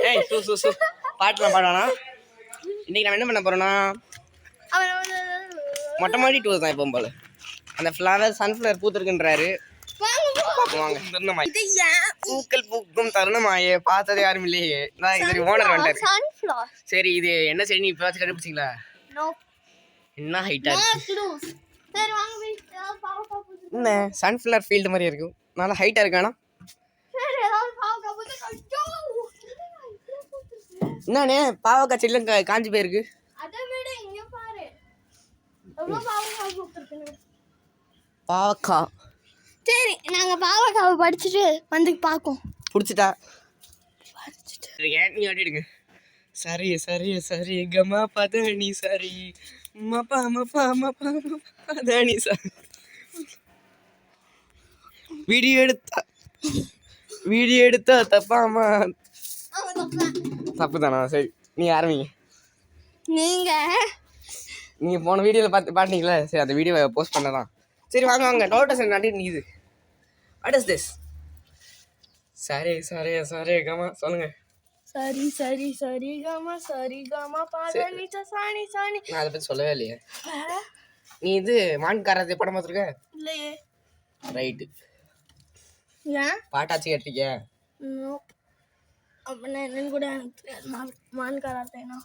ஏய் சு பாட்டுலாம் பாடானா. இன்னைக்கு நம்ம என்ன பண்ண போறோம்னா மொட்டை மாடி டூர் தான் எப்பவும் போல. அந்த ஃப்ளவர் சன்ஃப்ளவர் பூத்துருக்குன்றாரு. வாங்க தருணமாய் பூக்கள் பூக்கும் தருணமாயே பார்த்தது யாரும் இல்லையே. இது ஓனர் வந்துட்டாரு. சரி இது என்ன சரி நீ இப்போ கண்டுபிடிச்சிங்களா? என்ன ஹைட்டா இருக்கு. என்ன சன்ஃப்ளவர் ஃபீல்டு மாதிரி இருக்கும். நல்லா ஹைட்டா இருக்கானா? என்னண்ணே பாவக்காய் செடிலாம் காஞ்சி போயிருக்கு. பாவக்காய் சரி நாங்க பாவக்காவை படிச்சுட்டு வந்து பார்ப்போம். பிடிச்சிட்டா நீ ஓட்டிடுங்க. சரி சரி சரி கமா பதனி சரி மப்பா மப்பா மப்பா பதனி சரி. வீடியோ எடுத்தா தப்பாமா? தப்பு தானா? சரி நீங்க ஆரம்பிங்க. நீங்க போன வீடியோவில் பாட்டீங்களா? சரி அந்த வீடியோவை போஸ்ட் பண்ணதான். சரி வாங்க வாங்க டோட்டஸ் நாட்டி நீது. What is this? சரி சரி சரி கமா சொல்லுங்க. சரி சரி சரி கமா சரி கமா பதனி சாணி சாணி. நான் அதை பற்றி சொல்லவே இல்லையே. நீ இது மான்காரத்தை படம் பார்த்துருக்க? இல்லையே. ரைட்டு. ஏன் பாட்டாச்சு கேட்டிருக்க? அப்படின்னா என்னன்னு கூட எனக்கு தெரியாது. மான்காரத்தைனா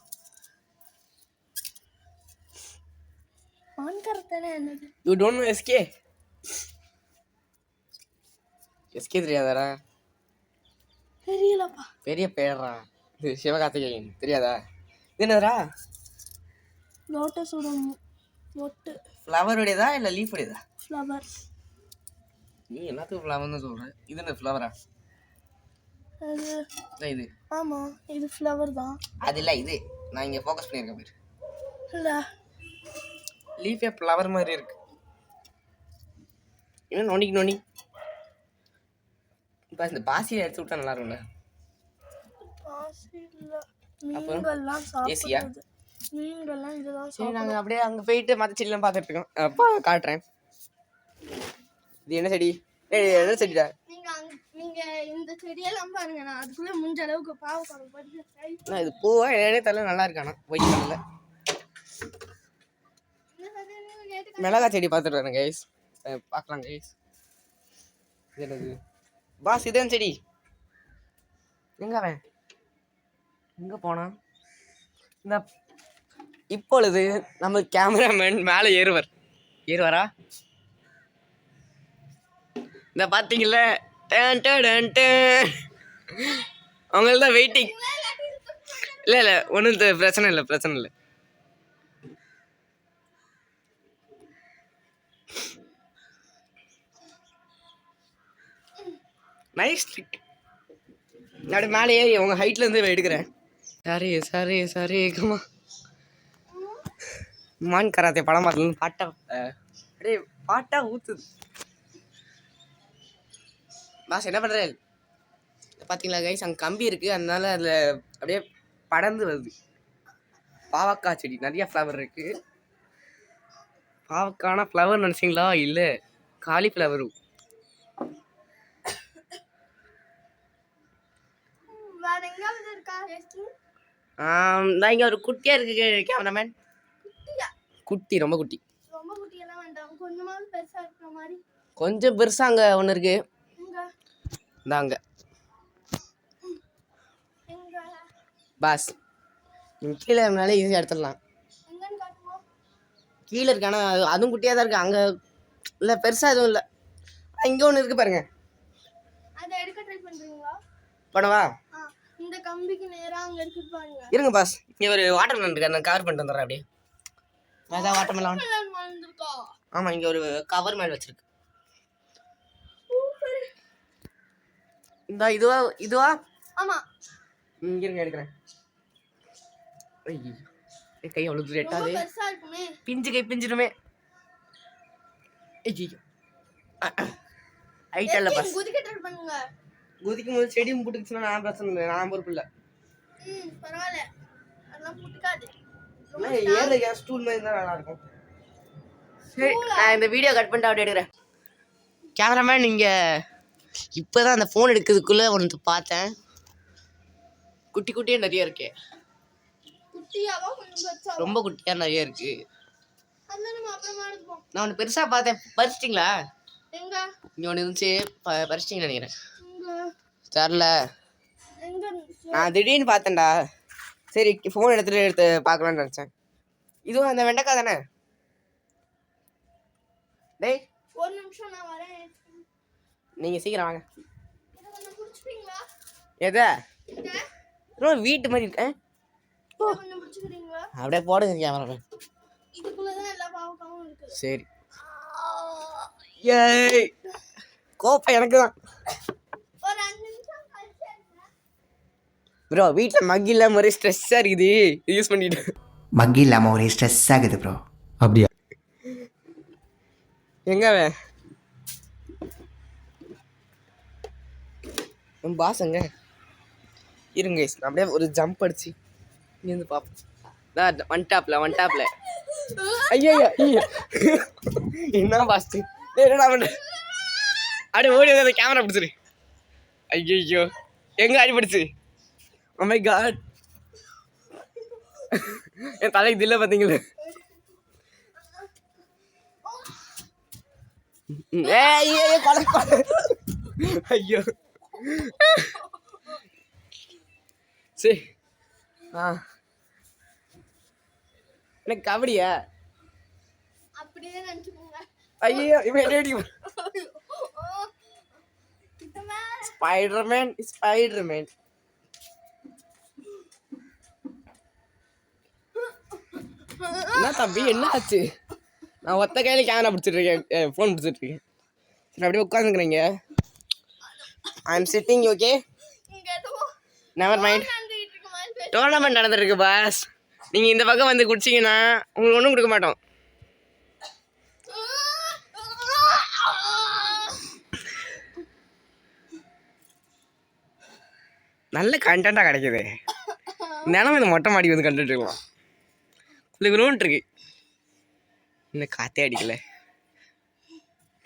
மான்காரத்தைனா என்னது? You don't know SK? SK தெரியாதாரா? தெரியலப்பா. பெரிய பேரா இது சிவகார்த்திகேயன் தெரியாதா? இது என்னதுரா? லோட்டஸோட மொட்டு. ஃப்ளவர் உடையதா இல்லை லீஃப் உடையதா? ஃப்ளவர். நீ எல்லாத்துக்கும் ஃப்ளவர்னு சொல்ற. இது என்ன ஃப்ளவரா? இது ஆமா இது ஃப்ளவர் தான். அது இல்லை இது நான் இங்கே ஃபோக்கஸ் பண்ணியிருக்கேன் பேர். இல்லை லீஃபே ஃப்ளவர் மாதிரி இருக்கு. இன்னும் நோண்டி இப்போ இந்த பாசியை எடுத்து விட்டா நல்லா இருக்கும்ல. மீன்கள்லாம் சாப்பிடுறது. மீன்கள்லாம் இதெல்லாம். சரி நாங்கள் அப்படியே அங்கே போயிட்டு மற்ற செடியெல்லாம் பார்த்துட்டு இருக்கோம். அப்பா காட்டுறேன். இது என்ன செடி? என்ன செடிடா? நீங்க இந்த செடியெல்லாம் பாருங்க. நான் அதுக்குள்ள முடிஞ்ச அளவுக்கு பாவக்காய் படிச்சு. இது பூவா என்னன்னே தெரியல. நல்லா இருக்கானா ஒயிட் கலர்ல. மிளகாய் செடி பார்த்துட்டு வரேன் கைஸ். பார்க்கலாம் கைஸ். இது என்னது பாஸ்? இதே செடி எங்க அவன் எங்க போனா? இந்த இப்பொழுது நம்ம கேமராமேன் மேலே ஏறுவாரா? இந்த பார்த்தீங்கல்ல அவங்கள்தான் வெயிட்டிங். இல்லை ஒன்றும் பிரச்சனை இல்லை. Nice trick. அப்படி மேலே ஏறி உங்கள் ஹைட்ல இருந்து எடுக்கிறேன். சரி கமா மான் கராத்தே படம் பார்த்து பாட்டா ஊத்துது. பாஸ் என்ன பண்ணுறேன் பார்த்தீங்களா கைஸ்? அங்கே கம்பி இருக்குது, அதனால அதில் அப்படியே படர்ந்து வருது. பாவக்காய் செடி நிறைய ஃப்ளவர் இருக்குது. பாவக்கான ஃப்ளவர் நினச்சிங்களா? இல்லை காலிஃப்ளவரும். இங்கே ஒரு குட்டியாக இருக்கு கேமராமேன். குட்டி ரொம்ப குட்டி. கொஞ்சம் பெருசா அங்கே ஒன்று இருக்கு. இந்தாங்க பாஸ். கீழே இருந்தாலே ஈஸியாக எடுத்துடலாம். கீழே இருக்கு, ஆனால் அதுவும் குட்டியாக தான் இருக்கு. அங்கே இல்லை பெருசாக எதுவும் இல்லை. இங்கே ஒன்று இருக்கு பாருங்க. படவா? இந்த கம்பிக்கு நேரா அங்க இருக்கு பாருங்க. இருங்க பாஸ், இங்க ஒரு வாட்டர் மெலன் இருக்கு, நான் கவர் பண்ணிட்டு வந்துறேன். அப்படியே அதான் வாட்டர் மெலன் வந்திருக்கா? ஆமா, இங்க ஒரு கவர் மேல வச்சிருக்கு. இந்த இதுவா? ஆமா. இங்க இருங்க எடுக்கிறேன். ஐயோ கை அவ்வளவு தூரம் எட்டாது. பிஞ்சு கை பிஞ்சிடுமே. ஐயோ ஐட்டல்ல பாஸ். குதிக்கும் போது செடியும் புட்டுக்குச்சுன்னா நான் பிரச்சனை இல்லை, நான் பொறுப்பு இல்லை. பரவாயில்ல, அதெல்லாம் புட்டுக்காது. ஏழு கேஸ் ஸ்டூல் மாதிரி இருந்தால் நல்லா இருக்கும். சரி, நான் இந்த வீடியோ கட் பண்ணிட்டு அப்படியே எடுக்கிறேன். கேமராமேன், நீங்கள் இப்போ தான் அந்த ஃபோன் எடுக்கிறதுக்குள்ளே ஒன்று பார்த்தேன். குட்டி குட்டியா நிறைய இருக்கு. குட்டியாவா கொஞ்சம் பெருசா? ரொம்ப குட்டியா நிறைய இருக்கு. அத நம்ம அப்புறமா எடுப்போம். நான் ஒன்று பெருசா பார்த்தேன். பறிச்சிட்டிங்களா? எங்க? இங்க ஒன்று இருந்துச்சு, பறிச்சிட்டிங்கன்னு நினைக்கிறேன். எங்க? தெரில. எங்க? நான் திடீர்னு பார்த்தேன்டா. சரி ஃபோன் எடுத்து பார்க்கலான்னு நினச்சேன். இதுவும் அந்த வெண்டைக்காய் தானே? டேய் ஒரு நிமிஷம் நான் வரேன். நீங்க சீக்கிரம் வாங்க. இத கொஞ்சம் புடிச்சுப்பீங்களா? எதை? இத ரொம்ப வீட்டு மாதிரி இருக்கேன். கொஞ்சம் புடிச்சுக்கிறீங்களா? அப்படியே போடுங்க கேமராமேன். இதுக்குள்ளதான் எல்லா பாவக்காவும் இருக்கு. சரி. ஏய் கோப்பை எனக்கு தான். ஒரு 5 நிமிஷம் கழிச்சு எடுங்க. ப்ரோ வீட்டில் மக் இல்லாமல் ஒரே ஸ்ட்ரெஸ்ஸாக இருக்குது. யூஸ் பண்ணிட்டு மக் இல்லாமல் ஒரே ஸ்ட்ரெஸ் ஆகுது ப்ரோ. அப்படியா? எங்க அவன் பாஸ் எங்க இருங்க guys, நான் அப்படியே ஒரு ஜம்ப் அடிச்சு இங்கேருந்து பார்ப்போம். ஒன் டாப்ல ஐயா என்ன பாஸ் என்னடா பண்ண? அப்படியே ஓடி வந்து கேமரா பிடிச்சிரு. ஐயோ எங்க அடிபடிச்சு? ஓ மை காட், என் தலைக்கு தில்ல பார்த்தீங்களே. ஐயோ சரி. எனக்கு கபடியா? அப்படியே நினைச்சுக்கோங்க. ஐயோ இவன் ரெடி. இது மேல ஸ்பைடர்மேன். என்ன தம்பி என்ன ஆச்சு? நான் ஒத்த கையில கேமரா பிடிச்சிட்டு இருக்கேன், ஃபோன் பிடிச்சிட்டு இருக்கேன். சரி அப்படியே உட்காந்துக்கிறீங்க. I am sitting. ஓகே இங்க ஏதோ நெவர் மைண்ட். நடந்துட்டு இருக்க மாதிரி பேசு. டோர்னமெண்ட் நடந்துருக்கு பாஸ். நீங்கள் இந்த பக்கம் வந்து குடிச்சிங்கன்னா உங்களுக்கு ஒன்றும் கொடுக்க மாட்டோம். நல்ல கண்டென்ட்டாக கிடைக்குது. தினமும் இந்த மொட்டை மாடி வந்து கண்டுட்டு இருக்கலாம். குளிக்கணும்னு இருக்கு. இன்னும் காற்றே அடிக்கல.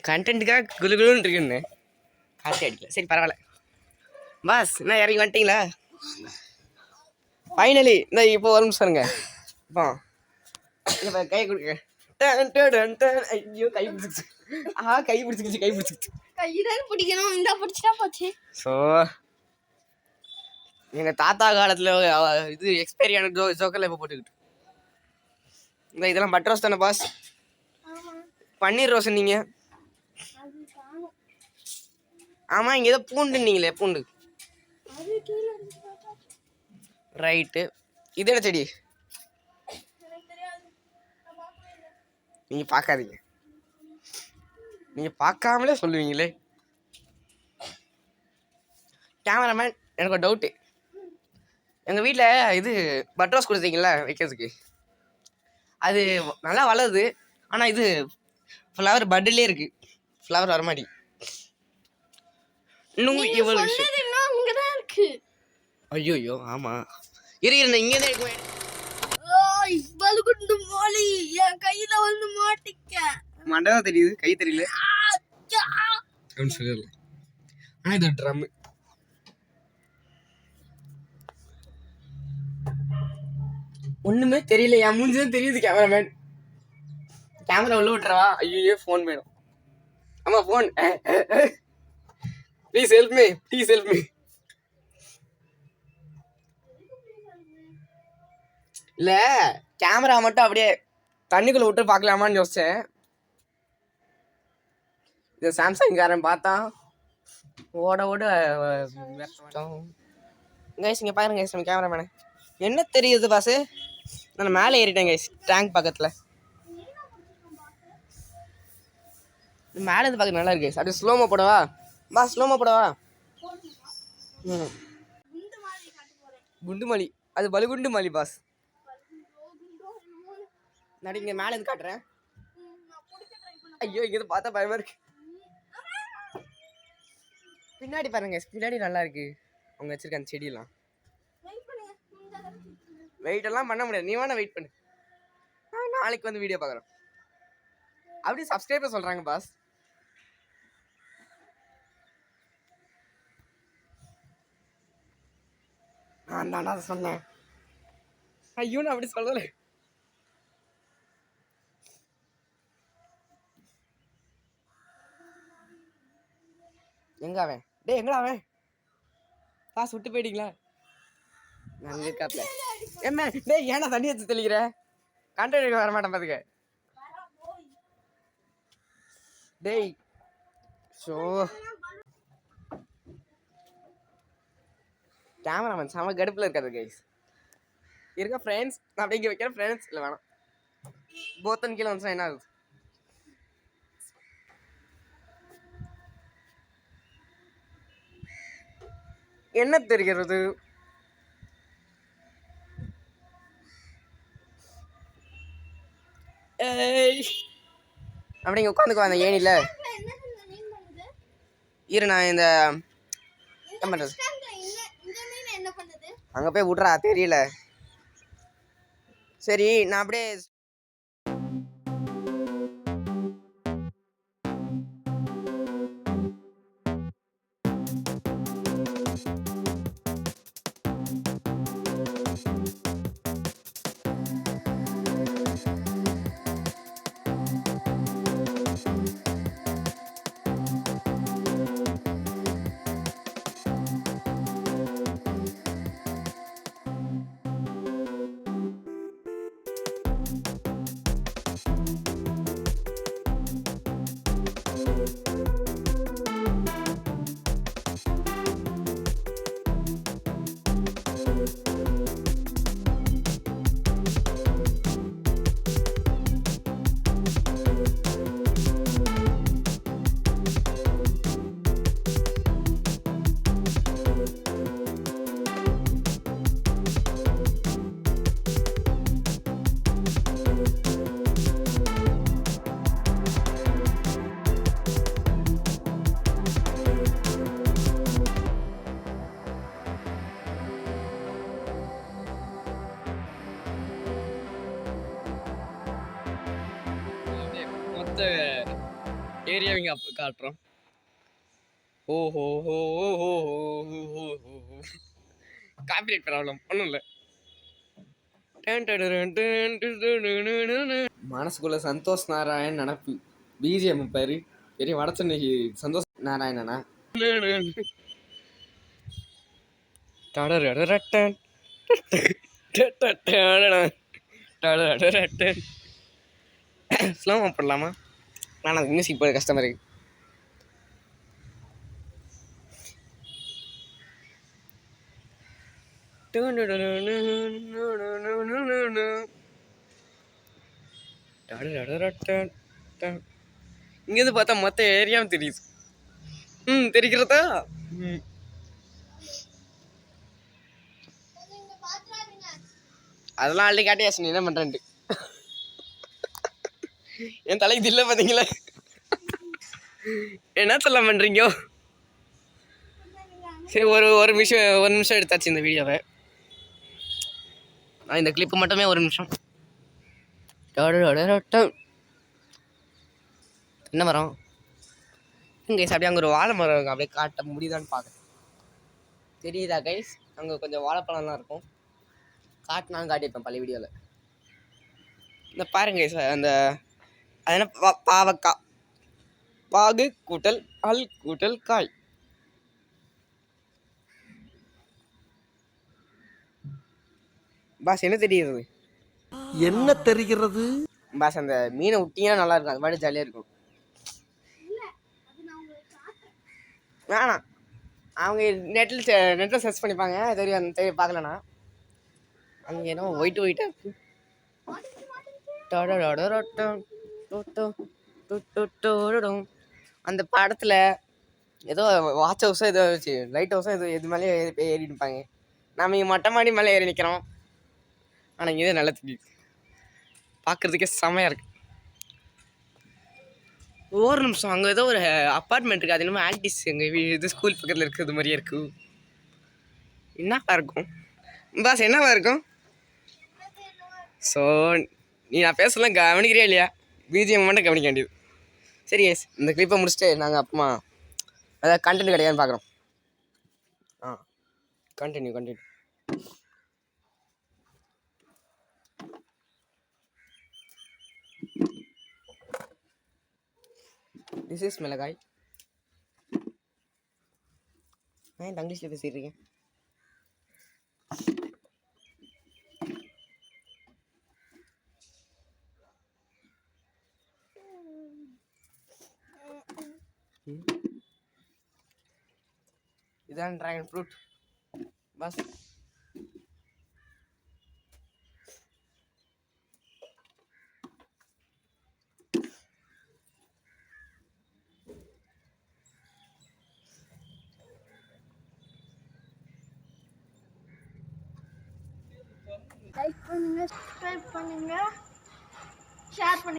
கண்டென்ட்டுக்காக குளிக்கணும்னு இருக்குன்னு காற்றே அடிக்கல. சரி பரவாயில்ல பாஸ். என்ன இறங்கி வந்துட்டீங்களா? ஃபைனலி இந்த இப்போ ஒரு நிமிஷம் இருங்க. இப்போ இப்போ கை கொடுங்க. ஐயோ கை பிடிச்சிச்சு. கை பிடிச்சிக்கிச்சு. கைதான் பிடிக்கணும். இந்த பிடிச்சா போச்சு. ஸோ எங்கள் தாத்தா காலத்தில் இது எக்ஸ்பைரியான ஜோக்கெல்லாம் இப்போ போட்டுக்கிட்டு இந்த இதெல்லாம் பட்டர் ரோஸ் தானே பாஸ்? பன்னீர் ரோஸ் நீங்கள்? ஆமாம் இங்கே ஏதோ பூண்டுன்னீங்களே, பூண்டு ரைட்டு. இது என்ன செடி? நீங்கள் பார்க்காதீங்க, நீங்கள் பார்க்காமலே சொல்லுவீங்களே. கேமராமேன் எனக்கு ஒரு டவுட்டு. எங்கள் வீட்டில் இது பட்டர் ரோஸ் கொடுத்தீங்களா வைக்கிறதுக்கு, அது நல்லா வளருது. ஆனால் இது ஃப்ளவர் பட்டிலே இருக்குது, ஃப்ளவர் வர மாதிரி. இன்னும் இவ்வளோ விஷயம் இங்கதான் இருக்கு. ஐயோ ஆமாம் இரு இங்கே தான் இருக்கும். பலுகுண்டு மோலி என் கையில வந்து மாட்டிக்க. மண்டை தெரியுது, கை தெரியல சொல்லல. ஆனால் இது ட்ரம். ஒண்ணுமே தெரியல, என் மூஞ்சிதான் தெரியுது. கேமராமேன் கேமரா உள்ள விட்டுறவா? ஐயோ ஃபோன் வேணும். ஆமா ஃபோன். Please help me. இல்ல கேமரா மட்டும் அப்படியே தண்ணிக்குள்ள விட்டு பார்க்கலாமான்னு யோசிச்சேன். இது சாம்சங் காரன் பார்த்தான் ஓட கைஸ். இங்கே பாருங்க கைஸ், நம்ம கேமராமேனு என்ன தெரியுது பாஸு? நான் மேலே ஏறிட்டேன் கைஸ், டேங்க் பக்கத்தில். மேலே இருந்து பார்க்க நல்லா இருக்கு. அப்படியே ஸ்லோமோ போடவா பாஸ்? குண்டுமலி, அது பலுகுண்டு மலி பாஸ். நான் இங்கே மேலே இருந்து காட்டுறேன். ஐயோ இங்கே பார்த்தா பயமா இருக்கு. பின்னாடி பாருங்க, பின்னாடி நல்லா இருக்கு அவங்க வச்சிருக்க அந்த செடியெல்லாம். வெயிட் எல்லாம் பண்ண முடியாது, நீ வேணா வெயிட் பண்ணு. நாளைக்கு வந்து வீடியோ பார்க்குறோம். அப்படியே சப்ஸ்கிரைபர் சொல்கிறாங்க பாஸ். நான் தானே அதை சொன்னேன். ஐயோ நான் அப்படி சொல்லலை. எங்க அவன்? டேய் எங்கடா அவன்? காசு விட்டு போயிட்டீங்களா? நான் இருக்காப்ல. என்ன டேய் ஏன்னா தண்ணி வச்சு தெளிக்கிற? கண்டெய்னர் வர மாட்டேன் பாத்துக்க. டேய் ஷோ கேமராமேன் செம கடுப்பில் இருக்காரு கைஸ். இருக்க ஃப்ரெண்ட்ஸ் நான் அப்படியே இங்கே வைக்கிறேன். ஃப்ரெண்ட்ஸ் இல்லை வேணாம், போத்தன் கீழே வந்துச்சுன்னா என்ன ஆகுது? என்ன தெரிகிறது? அப்படி இங்கே உட்காந்துக்குவா அந்த ஏனியில். இரு நான் இந்த என்ன பண்ணுறது அங்கே போய் விட்றா தெரியல. சரி நான் அப்படியே மொத்த ஏரியாவிங்க அப்போ காட்டுறோம். ஓஹோ ஹோ ஹோ ஹோ காப்பிரைட் ப்ராப்ளம் ஒன்றும் இல்லை. மனசுக்குள்ள சந்தோஷ் நாராயண் நினப்பு பிஜிஎம் பாரு. பெரிய வடச்சென்னை சந்தோஷ் நாராயணனா. ஸ்லோமா போடலாமா? நான் அதுக்கு மியூசிக் போட கஷ்டமாக இருக்கு. இங்கேருந்து பார்த்தா மொத்த ஏரியாவும் தெரியுது. தெரிகிறதா? அதெல்லாம் ஆல்ரெடி காட்டியாச்சு. நீ என்ன பண்ணுறேன்ட்டு என் தலைக்கு தில்ல பார்த்தீங்களா? என்ன சொல்ல பண்ணுறீங்க? சரி ஒரு நிமிஷம் எடுத்தாச்சு இந்த வீடியோவை. இந்த கிளிப்பு மட்டுமே ஒரு நிமிஷம். என்ன மரம் கைஸ்? அப்படியே அங்கே ஒரு வாழை மரம் அப்படியே காட்ட முடியுதான்னு பார்க்குறேன். தெரியுதா கைஸ்? அங்கே கொஞ்சம் வாழைப்பழம்லாம் இருக்கும். காட்டினாலும் காட்டியிருப்பேன் பழைய வீடியோவில். இந்த பாருங்க கைஸ், அந்த அது என்ன பாவக்காய், பாகு கூட்டல் அல் கூட்டல் காய். பாஸ் என்ன தெரியுது? என்ன தெரிகிறது பாஸ்? அந்த மீனை விட்டீங்கன்னா நல்லா இருக்கும். அது மாதிரி ஜாலியாக இருக்கும். வேணாம், அவங்க நெட்டில் சர்ச் பண்ணிப்பாங்க. தெரியும் பார்க்கலண்ணா. அங்கே என்ன ஒயிட்டாக இருக்கு. அந்த படத்தில் ஏதோ வாட்ச் ஹவுஸோ ஏதோ வச்சு லைட் ஹவுஸோ ஏதோ எது மேலே ஏறி நிற்பாங்க. நம்ம இங்கே மொட்டை மாடி மேலே ஏறி நிற்கிறோம். ஆனால் இங்கே நல்லா தெரியுது. பார்க்குறதுக்கே செமையாக இருக்குது. ஒரு நிமிஷம், அங்கே ஏதோ ஒரு அப்பார்ட்மெண்ட் இருக்குது. அது என்னமோ ஆன்டிஸ் எங்கள் இது ஸ்கூல் பக்கத்தில் இருக்கிறது மாதிரியே இருக்குது. என்னவா இருக்கும் பாஸ்? என்னவா இருக்கும்? ஸோ நீ நான் பேசலாம் கவனிக்கிறியா இல்லையா? பிஜிஎம் மட்டும் கவனிக்க வேண்டியது. சரி எஸ், இந்த கிளிப்பை முடிச்சுட்டு நாங்கள் அப்புறமா அதாவது கண்டென்ட் கிடையாதுன்னு பார்க்குறோம். கண்டினியூ திஸ் இஸ் மிளகாய். நான் இந்த இங்கிலீஷில் பேசிடுறீங்க. இதான் ட்ராகன் ஃப்ரூட். பஸ் லைக் பண்ணுங்க, சப்ஸ்கிரைப் பண்ணுங்க, ஷேர் பண்ணுங்க.